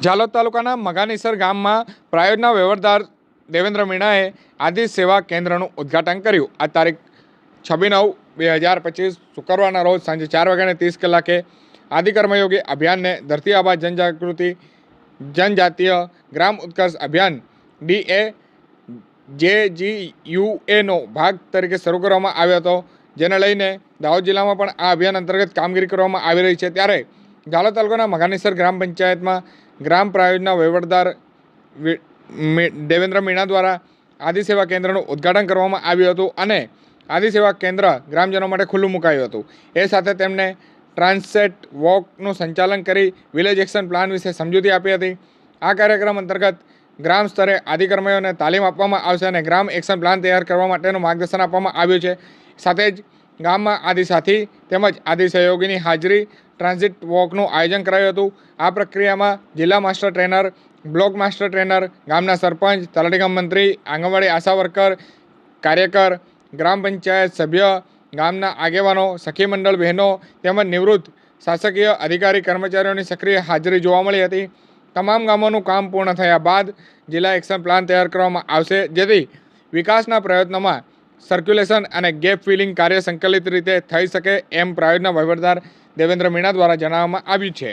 ઝાલોદ તાલુકાના મઘાનીસર ગામમાં પ્રાયોજના વહીવટદાર દેવેન્દ્ર મીણાએ આદિ સેવા કેન્દ્રનું ઉદ્ઘાટન કર્યું। આ તારીખ 26/9/2025 શુક્રવારના રોજ સાંજે 4:30 આદિ કર્મયોગી અભિયાનને ધરતી આબા જનજાગૃતિ જનજાતીય ગ્રામ ઉત્કર્ષ અભિયાન DAJGUAનો ભાગ તરીકે શરૂ કરવામાં આવ્યો હતો, જેને લઈને દાહોદ જિલ્લામાં પણ આ અભિયાન અંતર્ગત કામગીરી કરવામાં આવી રહી છે। ત્યારે ઝાલોદ તાલુકાના મઘાનીસર ગ્રામ પંચાયતમાં ગ્રામ પ્રાયોજના વહીવટદાર દેવેન્દ્ર મીણા દ્વારા આદિ સેવા કેન્દ્રનું ઉદ્ઘાટન કરવામાં આવ્યું હતું અને આદિ સેવા કેન્દ્ર ગ્રામજનો માટે ખુલ્લું મુકાયું હતું। એ સાથે તેમણે ટ્રાન્સેટ વોકનું સંચાલન કરી વિલેજ એક્શન પ્લાન વિશે સમજૂતી આપી હતી। આ કાર્યક્રમ અંતર્ગત ગ્રામ સ્તરે આદિ કર્મીઓને તાલીમ આપવામાં આવશે અને ગ્રામ એક્શન પ્લાન તૈયાર કરવા માટેનું માર્ગદર્શન આપવામાં આવ્યું છે। સાથે જ ગામમાં આદિ સાથી તેમજ આદિ સહયોગીની હાજરી ટ્રાન્ઝિટ વોકનું આયોજન કરાયું હતું। આ પ્રક્રિયામાં જિલ્લા master trainer, block master trainer, ગામના સરપંચ, તલાટી મંત્રી, આંગણવાડી આશા વર્કર, કાર્યકર, ગ્રામ પંચાયત સભ્ય, ગામના આગેવાનો, સખી મંડળ બહેનો તેમજ નિવૃત્ત શાસકીય અધિકારી કર્મચારીઓની સક્રિય હાજરી જોવા મળી હતી। તમામ ગામોનું કામ પૂર્ણ થયા બાદ જિલ્લા એક્શન પ્લાન તૈયાર કરવામાં આવશે, જેથી વિકાસના પ્રયત્નોમાં સર્ક્યુલેશન અને ગેપ ફિલિંગ કાર્ય સંકલિત રીતે થઈ શકે એમ પ્રાયોજના વહીવટદાર દેવેન્દ્ર મીણા દ્વારા જણાવવામાં આવ્યું છે।